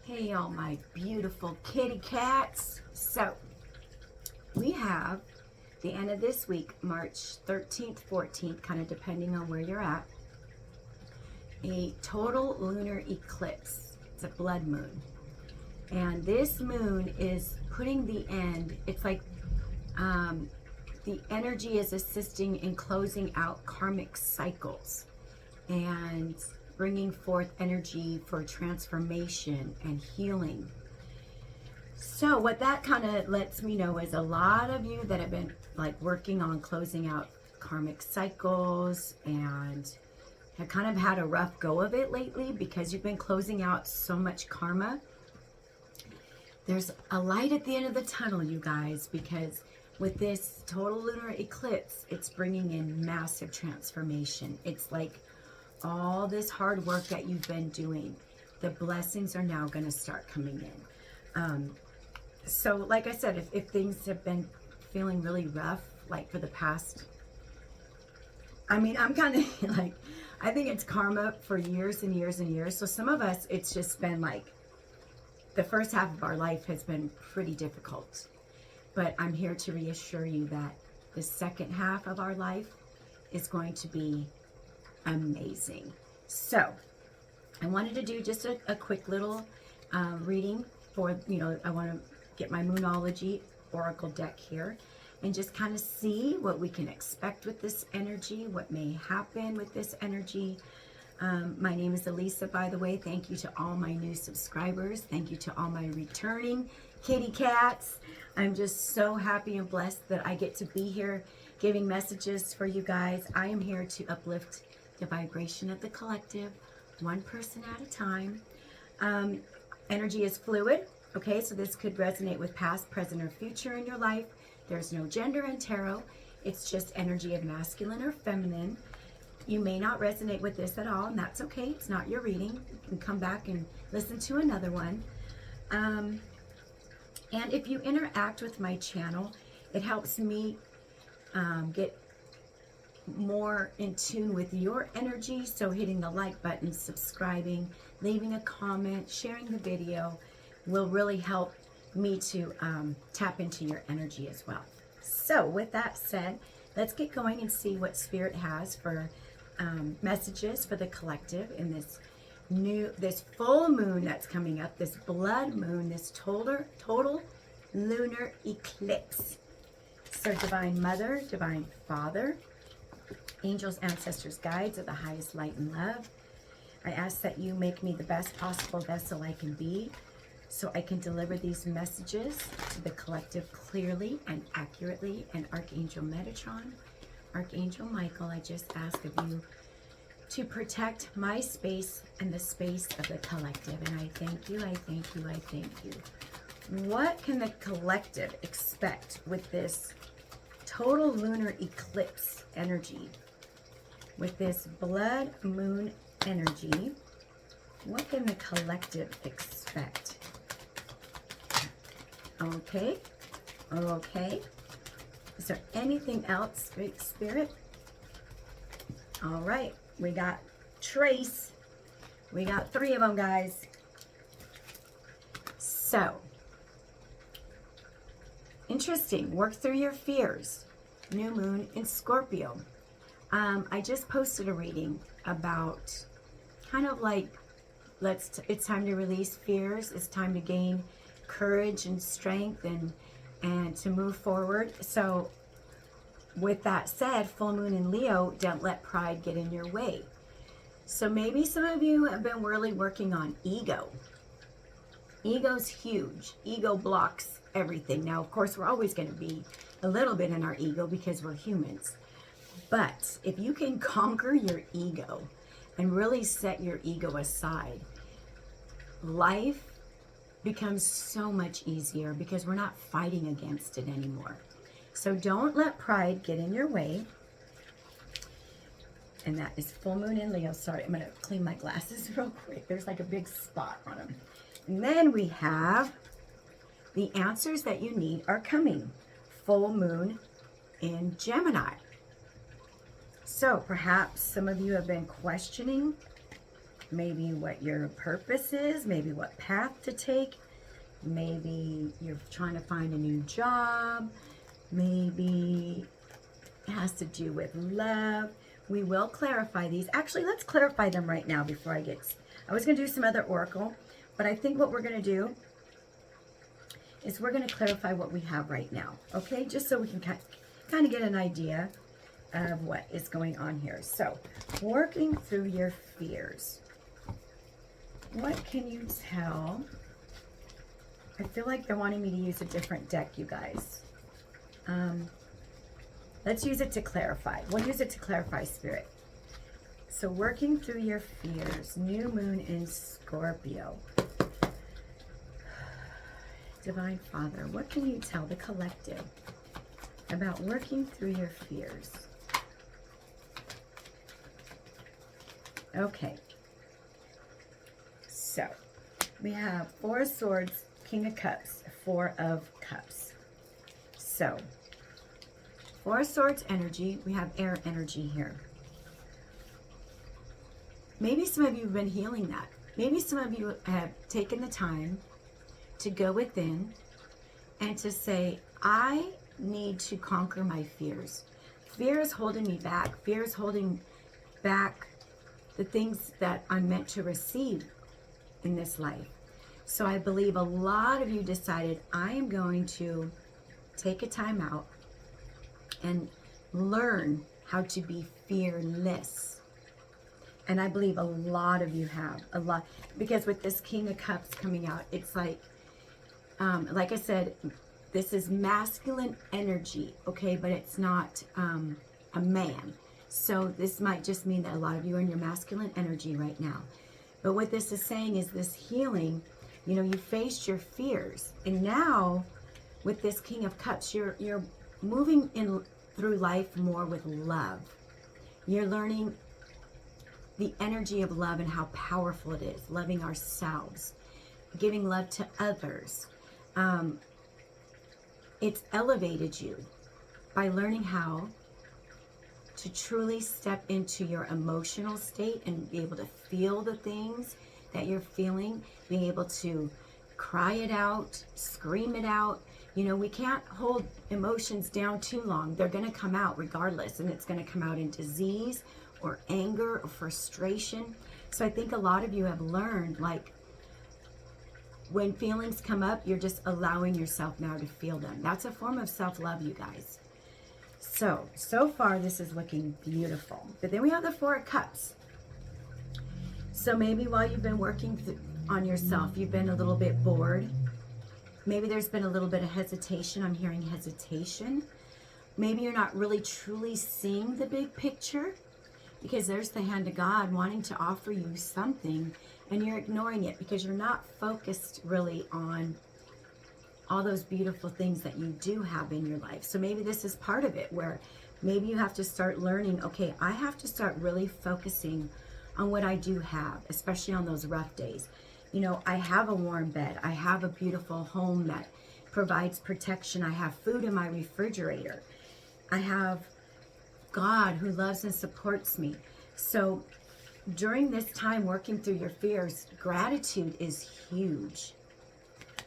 Hey, all my beautiful kitty cats. So, we have the end of this week, March 13th, 14th, kind of depending on where you're at, a total lunar eclipse. It's a blood moon. And this moon is putting the end, it's like the energy is assisting in closing out karmic cycles and bringing forth energy for transformation and healing. So what that kind of lets me know is a lot of you that have been like working on closing out karmic cycles and have kind of had a rough go of it lately because you've been closing out so much karma. There's a light at the end of the tunnel, you guys, because with this total lunar eclipse, it's bringing in massive transformation. It's like all this hard work that you've been doing, the blessings are now going to start coming in. So like I said, if things have been feeling really rough, like for the past, I'm kind of like, I think it's karma for years and years and years. So some of us, it's just been like, the first half of our life has been pretty difficult. But I'm here to reassure you that the second half of our life is going to be amazing. So I wanted to do just a quick little reading for, I want to get my Moonology Oracle deck here and just kind of see what we can expect with this energy, what may happen with this energy. My name is Elisa, by the way. Thank you to all my new subscribers. Thank you to all my returning kitty cats. I'm just so happy and blessed that I get to be here giving messages for you guys. I am here to uplift the vibration of the collective, one person at a time. Energy is fluid, okay? So this could resonate with past, present, or future in your life. There's no gender in tarot. It's just energy of masculine or feminine. You may not resonate with this at all, and that's okay. It's not your reading. You can come back and listen to another one. And if you interact with my channel, it helps me get more in tune with your energy. So hitting the like button, subscribing, leaving a comment, sharing the video will really help me to tap into your energy as well. So with that said, let's get going and see what Spirit has for messages for the collective in this full moon that's coming up, this blood moon, this total lunar eclipse. So Divine Mother, Divine Father, angels, ancestors, guides of the highest light and love, I ask that you make me the best possible vessel I can be so I can deliver these messages to the collective clearly and accurately. And Archangel Metatron, Archangel Michael, I just ask of you to protect my space and the space of the collective. And I thank you, I thank you, I thank you. What can the collective expect with this total lunar eclipse energy? With this blood moon energy, what can the collective expect? Okay. Is there anything else, Great Spirit? All right. We got Trace. We got 3 of them, guys. So, interesting. Work through your fears. New moon in Scorpio. I just posted a reading about kind of like, it's time to release fears. It's time to gain courage and strength and to move forward. So with that said, full moon in Leo, don't let pride get in your way. So maybe some of you have been really working on ego. Ego's huge. Ego blocks everything. Now, of course, we're always going to be a little bit in our ego because we're humans. But if you can conquer your ego and really set your ego aside, life becomes so much easier because we're not fighting against it anymore. So don't let pride get in your way. And that is full moon in Leo. Sorry, I'm going to clean my glasses real quick. There's like a big spot on them. And then we have the answers that you need are coming. Full moon in Gemini. So perhaps some of you have been questioning maybe what your purpose is, maybe what path to take. Maybe you're trying to find a new job. Maybe it has to do with love. We will clarify these. Actually, let's clarify them right now before I was going to do some other oracle, but I think what we're going to do is we're going to clarify what we have right now, okay? Just so we can kind of get an idea of what is going on here. So, working through your fears. What can you tell? I feel like they're wanting me to use a different deck, you guys. Let's use it to clarify. We'll use it to clarify, Spirit. So, working through your fears. New moon in Scorpio. Divine Father, what can you tell the collective about working through your fears? Okay. So, we have Four of Swords, King of Cups, Four of Cups. So, Four of Swords energy, we have air energy here. Maybe some of you have been healing that. Maybe some of you have taken the time to go within and to say, I need to conquer my fears. Fear is holding me back. Fear is holding back the things that I'm meant to receive in this life. So I believe a lot of you decided, I am going to take a time out and learn how to be fearless. And I believe a lot of you have, a lot, because with this King of Cups coming out, it's like I said, this is masculine energy, okay, but it's not a man. So this might just mean that a lot of you are in your masculine energy right now. But what this is saying is this healing, you know, you faced your fears, and now with this King of Cups, you're moving in through life more with love. You're learning the energy of love and how powerful it is, loving ourselves, giving love to others. It's elevated you by learning how to truly step into your emotional state and be able to feel the things that you're feeling, being able to cry it out, scream it out. You know, we can't hold emotions down too long. They're going to come out regardless, and it's going to come out in disease or anger or frustration. So I think a lot of you have learned, like, when feelings come up, you're just allowing yourself now to feel them. That's a form of self-love, you guys. So far this is looking beautiful. But then we have the Four of Cups. So maybe while you've been working on yourself, you've been a little bit bored. Maybe there's been a little bit of hesitation. I'm hearing hesitation. Maybe you're not really truly seeing the big picture, because there's the hand of God wanting to offer you something, and you're ignoring it because you're not focused really on all those beautiful things that you do have in your life. So maybe this is part of it, where maybe you have to start learning, okay, I have to start really focusing on what I do have, especially on those rough days. You know, I have a warm bed. I have a beautiful home that provides protection. I have food in my refrigerator. I have God who loves and supports me. So during this time working through your fears, gratitude is huge.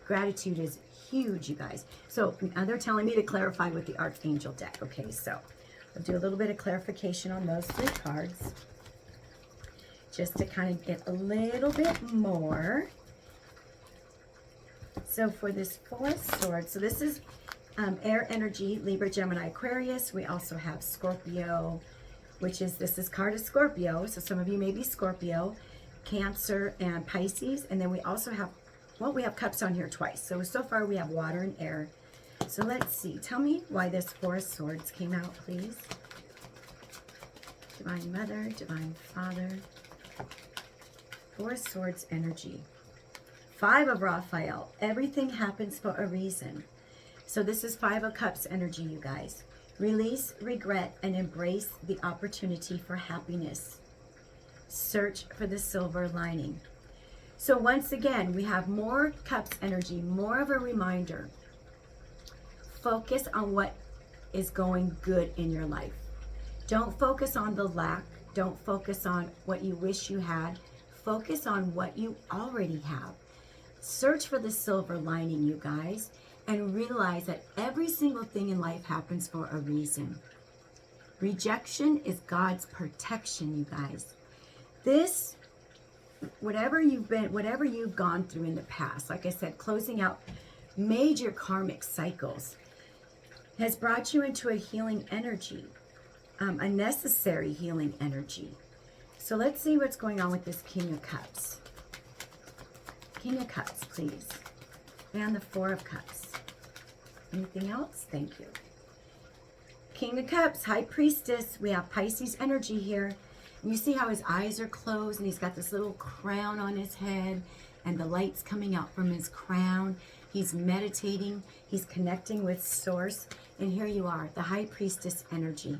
Gratitude is huge, you guys. So they're telling me to clarify with the Archangel deck. Okay, so I'll do a little bit of clarification on those three cards, just to kind of get a little bit more. So for this Four of Swords, so this is air energy, Libra, Gemini, Aquarius. We also have Scorpio, this is card of Scorpio. So some of you may be Scorpio, Cancer, and Pisces. And then we also have, well, we have cups on here twice. So far we have water and air. So let's see. Tell me why this Four of Swords came out, please. Divine Mother, Divine Father. Four of Swords energy. Five of Raphael. Everything happens for a reason. So this is Five of Cups energy, you guys. Release regret and embrace the opportunity for happiness. Search for the silver lining. So once again, we have more Cups energy, more of a reminder. Focus on what is going good in your life. Don't focus on the lack. Don't focus on what you wish you had. focus on what you already have. Search for the silver lining, you guys, and realize that every single thing in life happens for a reason. Rejection is God's protection, you guys. This, whatever you've gone through in the past, like I said, closing out major karmic cycles, has brought you into a healing energy, a necessary healing energy. So let's see what's going on with this King of Cups. King of Cups, please. And the Four of Cups. Anything else? Thank you. King of Cups, High Priestess. We have Pisces energy here. And you see how his eyes are closed and he's got this little crown on his head and the light's coming out from his crown. He's meditating. He's connecting with Source. And here you are, the High Priestess energy.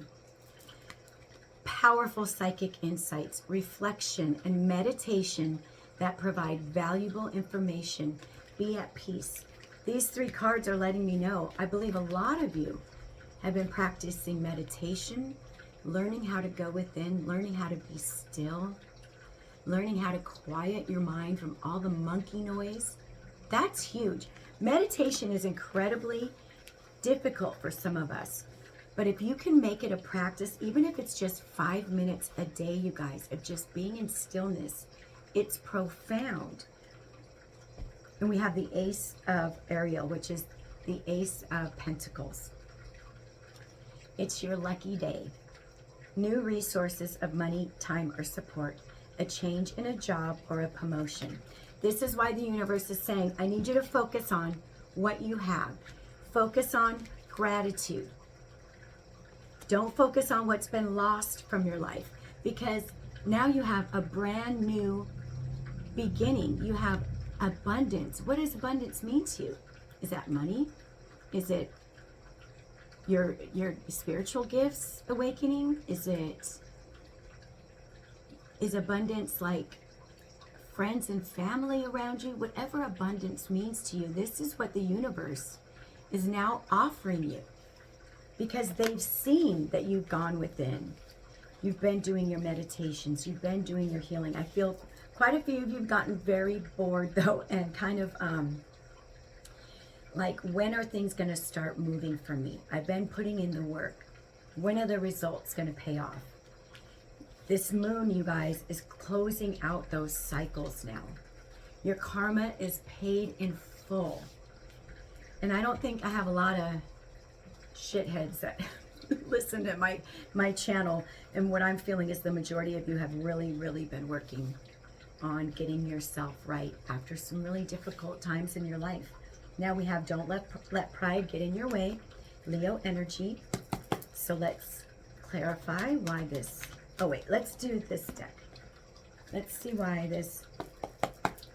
Powerful psychic insights, reflection, and meditation that provide valuable information. Be at peace. These three cards are letting me know, I believe a lot of you have been practicing meditation, learning how to go within, learning how to be still, learning how to quiet your mind from all the monkey noise. That's huge. Meditation is incredibly difficult for some of us. But if you can make it a practice, even if it's just 5 minutes a day, you guys, of just being in stillness, it's profound. And we have the Ace of Ariel, which is the Ace of Pentacles. It's your lucky day. New resources of money, time, or support. A change in a job or a promotion. This is why the universe is saying, I need you to focus on what you have. Focus on gratitude. Don't focus on what's been lost from your life, because now you have a brand new beginning. You have abundance. What does abundance mean to you? Is that money? Is it your spiritual gifts awakening? Is abundance like friends and family around you? Whatever abundance means to you, this is what the universe is now offering you, because they've seen that you've gone within. You've been doing your meditations. You've been doing your healing. I feel quite a few of you have gotten very bored, though, and kind of like, when are things going to start moving for me? I've been putting in the work. When are the results going to pay off? This moon, you guys, is closing out those cycles now. Your karma is paid in full. And I don't think I have a lot of shitheads that listen to my channel, and what I'm feeling is the majority of you have really been working on getting yourself right after some really difficult times in your life. Now we have don't let pride get in your way, Leo energy. So let's clarify why this, oh wait, let's do this deck. Let's see why this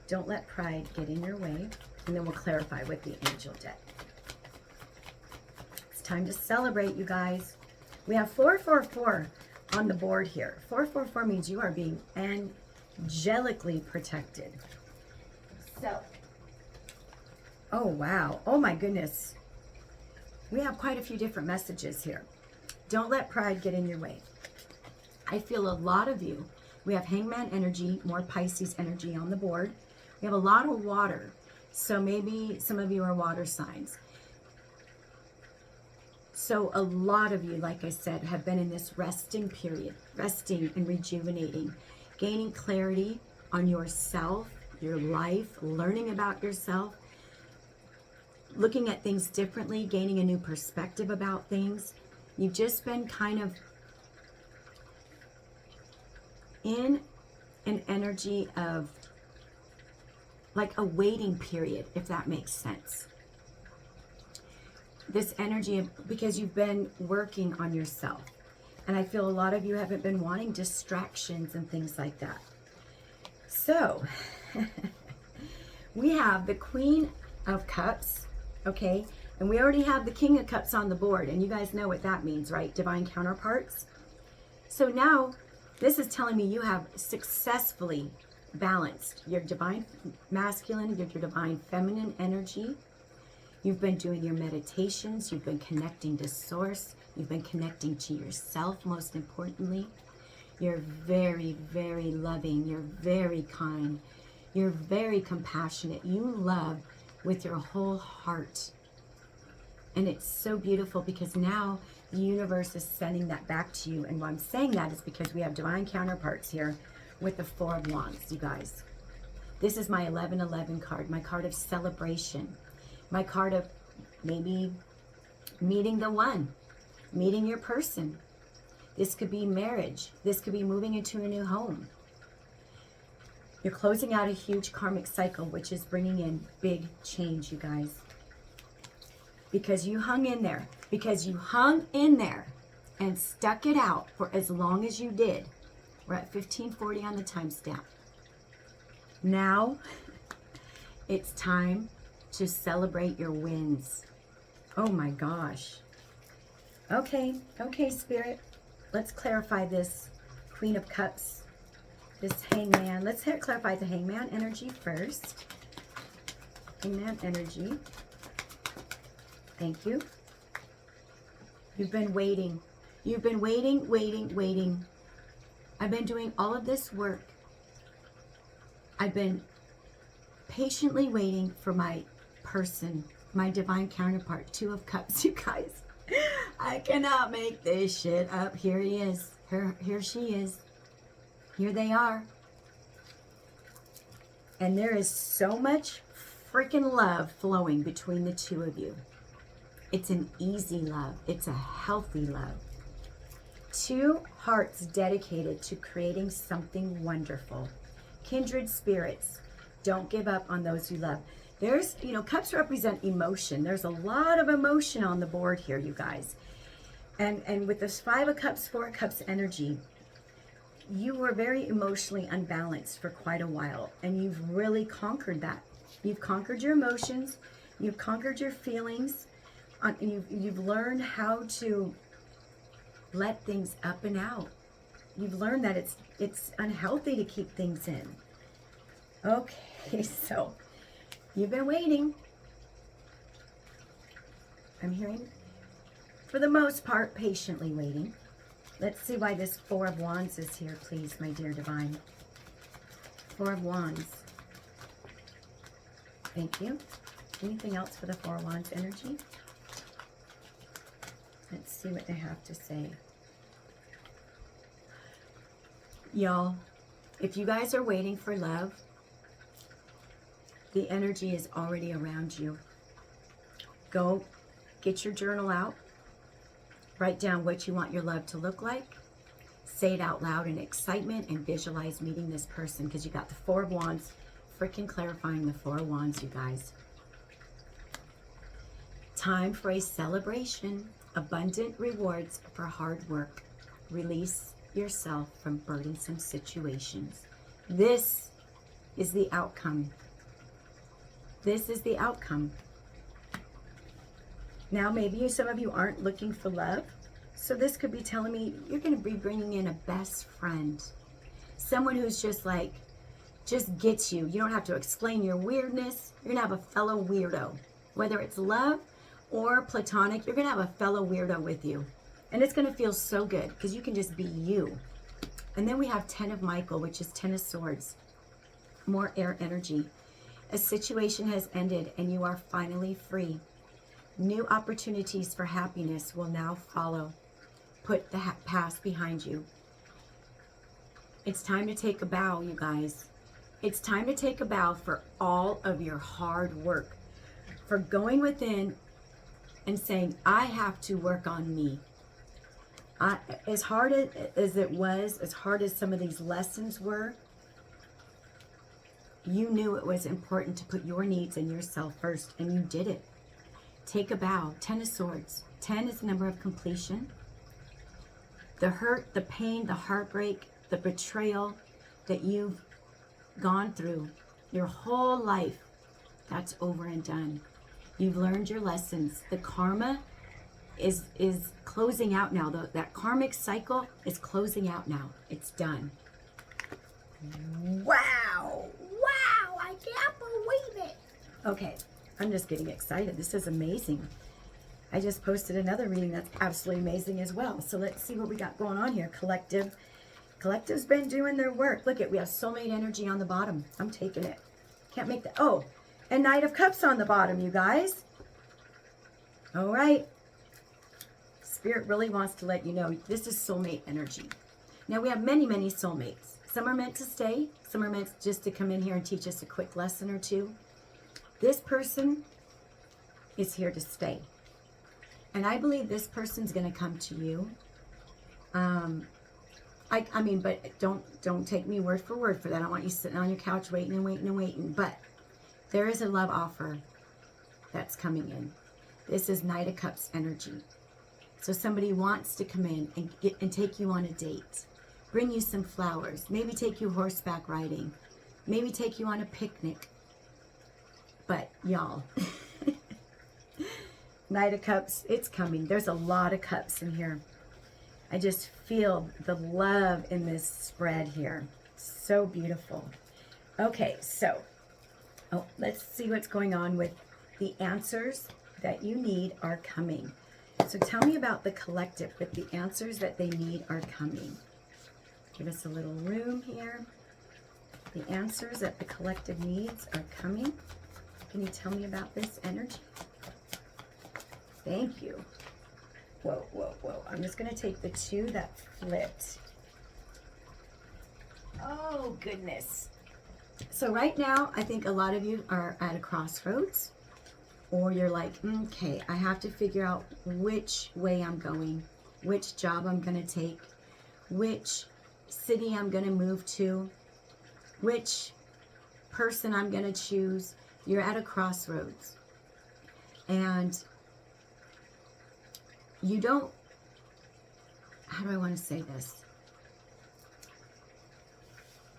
don't let pride get in your way, and then we'll clarify with the angel deck. Time to celebrate, you guys. We have 444 on the board here. 444 means you are being angelically protected. So, oh wow, oh my goodness. We have quite a few different messages here. Don't let pride get in your way. I feel a lot of you, we have Hangman energy, more Pisces energy on the board. We have a lot of water. So maybe some of you are water signs. So a lot of you, like I said, have been in this resting period, resting and rejuvenating, gaining clarity on yourself, your life, learning about yourself, looking at things differently, gaining a new perspective about things. You've just been kind of in an energy of like a waiting period, if that makes sense. This energy of, because you've been working on yourself. And I feel a lot of you haven't been wanting distractions and things like that. So, we have the Queen of Cups, okay? And we already have the King of Cups on the board. And you guys know what that means, right? Divine counterparts. So now, this is telling me you have successfully balanced your divine masculine, your divine feminine energy. You've been doing your meditations. You've been connecting to Source. You've been connecting to yourself, most importantly. You're very, very loving. You're very kind. You're very compassionate. You love with your whole heart. And it's so beautiful because now the universe is sending that back to you. And why I'm saying that is because we have divine counterparts here with the Four of Wands, you guys. This is my 1111 card, my card of celebration, my card of maybe meeting the one, meeting your person. This could be marriage. This could be moving into a new home. You're closing out a huge karmic cycle, which is bringing in big change, you guys. Because you hung in there. Because you hung in there and stuck it out for as long as you did. We're at 1540 on the timestamp. Now, it's time to celebrate your wins. Oh my gosh. Okay, Spirit. Let's clarify this Queen of Cups, this Hangman. Let's clarify the Hangman energy first. Hangman energy. Thank you. You've been waiting. You've been waiting. I've been doing all of this work. I've been patiently waiting for my person, my divine counterpart, Two of Cups, you guys. I cannot make this shit up. Here he is. Here she is. Here they are. And there is so much freaking love flowing between the two of you. It's an easy love. It's a healthy love. Two hearts dedicated to creating something wonderful. Kindred spirits. Don't give up on those you love. There's, cups represent emotion. There's a lot of emotion on the board here, you guys. And with this Five of Cups, Four of Cups energy, you were very emotionally unbalanced for quite a while. And you've really conquered that. You've conquered your emotions. You've conquered your feelings. You've learned how to let things up and out. You've learned that it's unhealthy to keep things in. Okay, so you've been waiting. I'm hearing, for the most part, patiently waiting. Let's see why this Four of Wands is here, please, my dear divine. Four of Wands. Thank you. Anything else for the Four of Wands energy? Let's see what they have to say. Y'all, if you guys are waiting for love, the energy is already around you. Go get your journal out. Write down what you want your love to look like. Say it out loud in excitement and visualize meeting this person, because you got the Four of Wands freaking clarifying the Four of Wands, you guys. Time for a celebration. Abundant rewards for hard work. Release yourself from burdensome situations. This is the outcome. This is the outcome. Now, maybe some of you aren't looking for love. So this could be telling me you're going to be bringing in a best friend. Someone who's just gets you. You don't have to explain your weirdness. You're going to have a fellow weirdo. Whether it's love or platonic, you're going to have a fellow weirdo with you. And it's going to feel so good because you can just be you. And then we have 10 of Michael, which is 10 of Swords. More air energy. A situation has ended and you are finally free. New opportunities for happiness will now follow. Put the past behind you. It's time to take a bow, you guys. It's time to take a bow for all of your hard work. For going within and saying, I have to work on me. As hard as it was, as hard as some of these lessons were, you knew it was important to put your needs and yourself first, and you did it. Take a bow. 10 of Swords. 10 is the number of completion. The hurt, the pain, the heartbreak, the betrayal that you've gone through your whole life, that's over and done. You've learned your lessons. The karma is closing out now. That karmic cycle is closing out now. It's done. Wow! Wow! I can't believe it! Okay, I'm just getting excited. This is amazing. I just posted another reading that's absolutely amazing as well. So let's see what we got going on here. Collective Collective's been doing their work. Look at, we have soulmate energy on the bottom. I'm taking it. Can't make that. Oh, and Knight of Cups on the bottom, you guys. All right. Spirit really wants to let you know this is soulmate energy. Now, we have many, many soulmates. Some are meant to stay. Some are meant just to come in here and teach us a quick lesson or two. This person is here to stay. And I believe this person's going to come to you. I mean, but don't take me word for word for that. I don't want you sitting on your couch waiting and waiting and waiting. But there is a love offer that's coming in. This is Knight of Cups energy. So somebody wants to come in and take you on a date. Bring you some flowers. Maybe take you horseback riding. Maybe take you on a picnic. But y'all, Knight of Cups, it's coming. There's a lot of cups in here. I just feel the love in this spread here. So beautiful. Okay, so let's see what's going on with the answers that you need are coming. So tell me about the collective with the answers that they need are coming. Give us a little room here. The answers that the collective needs are coming. Can you tell me about this energy? Thank you. Whoa, whoa, whoa. I'm just going to take the two that flipped. Oh, goodness. So right now, I think a lot of you are at a crossroads. Or you're like, okay, I have to figure out which way I'm going, which job I'm going to take, which city I'm going to move to, which person I'm going to choose. You're at a crossroads. And you don't, how do I want to say this?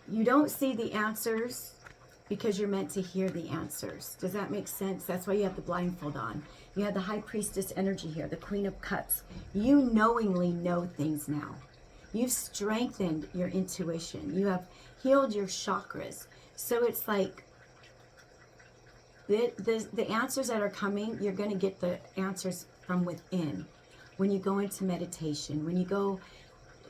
You don't see the answers because you're meant to hear the answers. Does that make sense? That's why you have the blindfold on. You have the High Priestess energy here, the Queen of Cups. You knowingly know things now. You've strengthened your intuition. You have healed your chakras. So it's like the answers that are coming, you're going to get the answers from within. When you go into meditation, when you go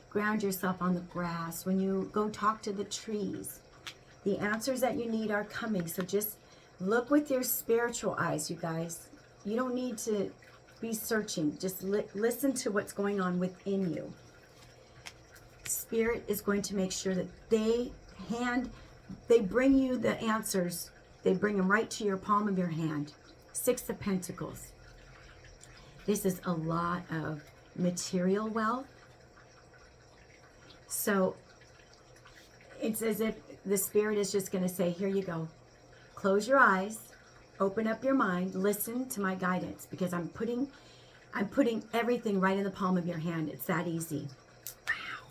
ground yourself on the grass, when you go talk to the trees, the answers that you need are coming. So just look with your spiritual eyes, you guys. You don't need to be searching. Just listen to what's going on within you. Spirit is going to make sure that they bring you the answers. They bring them right to your palm of your hand. Six of Pentacles. This is a lot of material wealth. So it's as if the Spirit is just going to say, here you go. Close your eyes. Open up your mind. Listen to my guidance, because I'm putting everything right in the palm of your hand. It's that easy. Wow.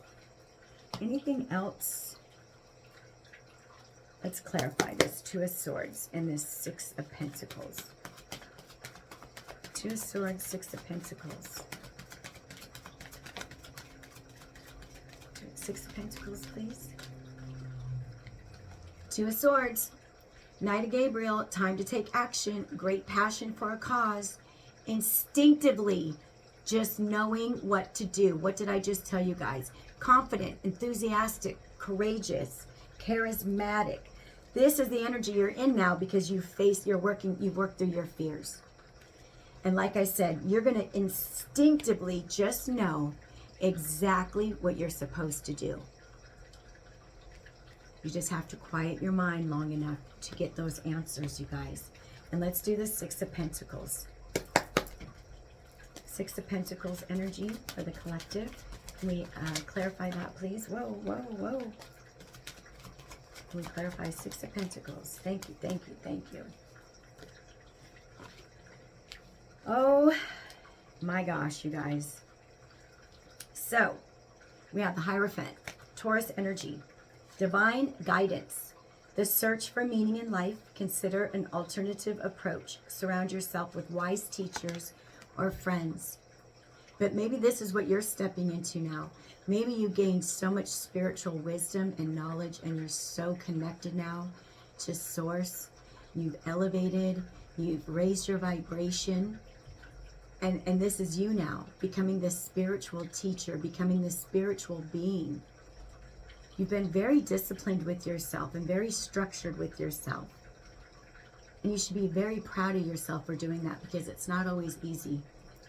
Anything else? Let's clarify this. Two of Swords and this Six of Pentacles. Two of Swords, Six of Pentacles. Six of Pentacles, please. Two of Swords. Knight of Gabriel, time to take action. Great passion for a cause. Instinctively, just knowing what to do. What did I just tell you guys? Confident, enthusiastic, courageous, charismatic. This is the energy you're in now because you've worked through your fears. And like I said, you're going to instinctively just know exactly what you're supposed to do. You just have to quiet your mind long enough to get those answers, you guys. And let's do the Six of Pentacles. Six of Pentacles energy for the collective. Can we clarify that, please? Whoa, whoa, whoa. Can we clarify Six of Pentacles? Thank you, thank you, thank you. Oh my gosh, you guys. So, we have the Hierophant, Taurus energy, divine guidance, the search for meaning in life. Consider an alternative approach. Surround yourself with wise teachers or friends. But maybe this is what you're stepping into now. Maybe you gained so much spiritual wisdom and knowledge, and you're so connected now to Source. You've elevated, you've raised your vibration. And this is you now, becoming this spiritual teacher, becoming this spiritual being. You've been very disciplined with yourself and very structured with yourself. And you should be very proud of yourself for doing that, because it's not always easy.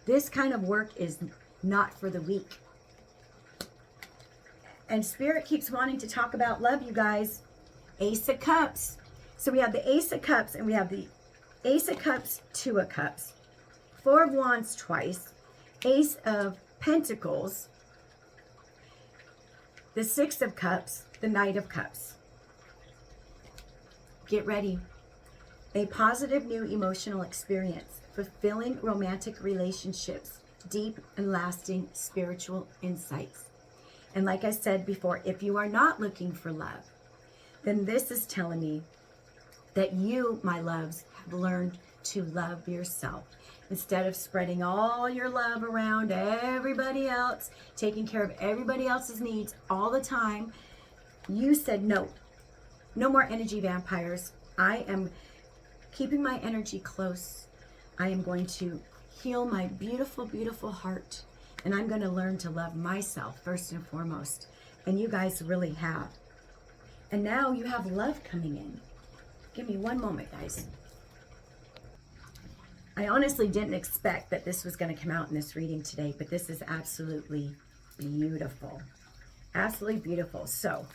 This kind of work is not for the weak. And Spirit keeps wanting to talk about love, you guys. Ace of Cups. So we have the Ace of Cups, and we have the Ace of Cups, Two of Cups. Four of Wands twice. Ace of Pentacles. The Six of Cups, the Knight of Cups. Get ready. A positive new emotional experience, fulfilling romantic relationships, deep and lasting spiritual insights. And like I said before, if you are not looking for love, then this is telling me that you, my loves, have learned to love yourself. Instead of spreading all your love around everybody else, taking care of everybody else's needs all the time, you said no. No more energy vampires. I am keeping my energy close. I am going to heal my beautiful, beautiful heart. And I'm going to learn to love myself first and foremost. And you guys really have. And now you have love coming in. Give me one moment, guys. I honestly didn't expect that this was going to come out in this reading today, but this is absolutely beautiful. Absolutely beautiful. So,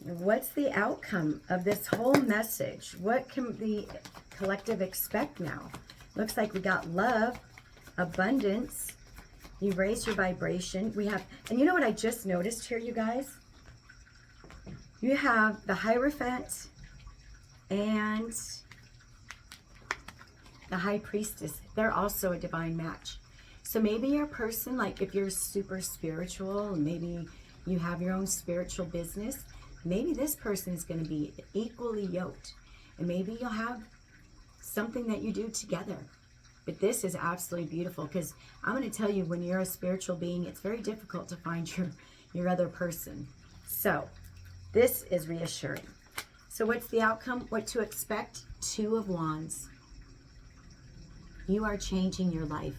what's the outcome of this whole message? What can the collective expect now? Looks like we got love, abundance. You've raised your vibration. We have, and you know what I just noticed here, you guys? You have the Hierophant and the High Priestess. They're also a divine match. So maybe your person, like if you're super spiritual, maybe you have your own spiritual business, maybe this person is going to be equally yoked. And maybe you'll have something that you do together. But this is absolutely beautiful, because I'm going to tell you, when you're a spiritual being, it's very difficult to find your other person. So this is reassuring. So what's the outcome? What to expect? Two of Wands. You are changing your life.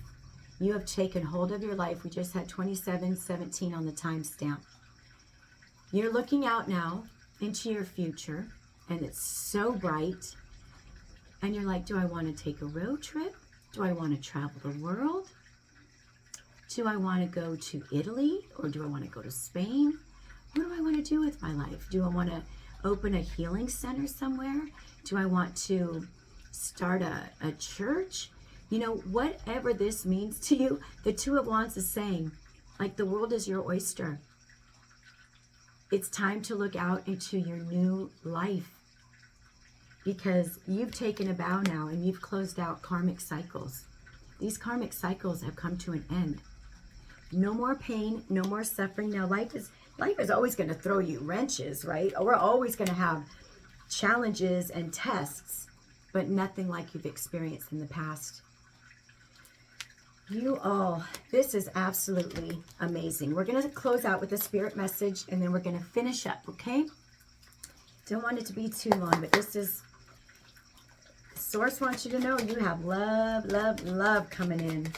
You have taken hold of your life. We just had 27:17 on the timestamp. You're looking out now into your future, and it's so bright. And you're like, do I want to take a road trip? Do I want to travel the world? Do I want to go to Italy, or do I want to go to Spain? What do I want to do with my life? Do I want to open a healing center somewhere? Do I want to start a church? You know, whatever this means to you, the Two of Wands is saying, like, the world is your oyster. It's time to look out into your new life, because you've taken a bow now and you've closed out karmic cycles. These karmic cycles have come to an end. No more pain, no more suffering. Now, life is always going to throw you wrenches, right? We're always going to have challenges and tests, but nothing like you've experienced in the past. You all, this is absolutely amazing. We're going to close out with a spirit message, and then we're going to finish up, okay? Don't want it to be too long, but this is, Source wants you to know you have love, love, love coming in.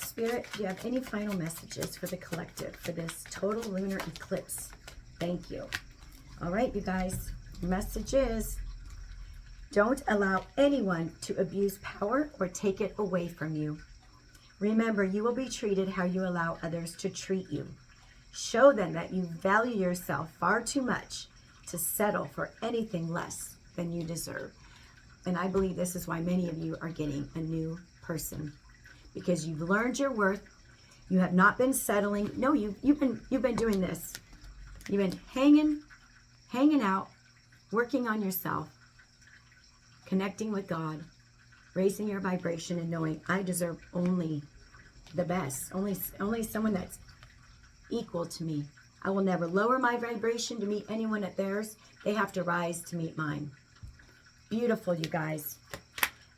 Spirit, do you have any final messages for the collective for this total lunar eclipse? Thank you. All right, you guys, message is, don't allow anyone to abuse power or take it away from you. Remember, you will be treated how you allow others to treat you. Show them that you value yourself far too much to settle for anything less than you deserve. And I believe this is why many of you are getting a new person, because you've learned your worth. You have not been settling. No, you've been doing this. You've been hanging out, working on yourself, connecting with God, raising your vibration, and knowing I deserve only the best, only someone that's equal to me. I will never lower my vibration to meet anyone at theirs. They have to rise to meet mine. Beautiful, you guys.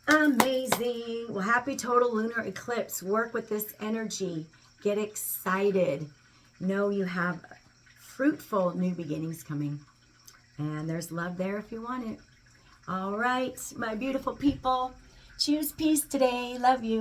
Amazing. Well, happy total lunar eclipse. Work with this energy. Get excited. Know you have fruitful new beginnings coming. And there's love there if you want it. All right, my beautiful people. Choose peace today. Love you.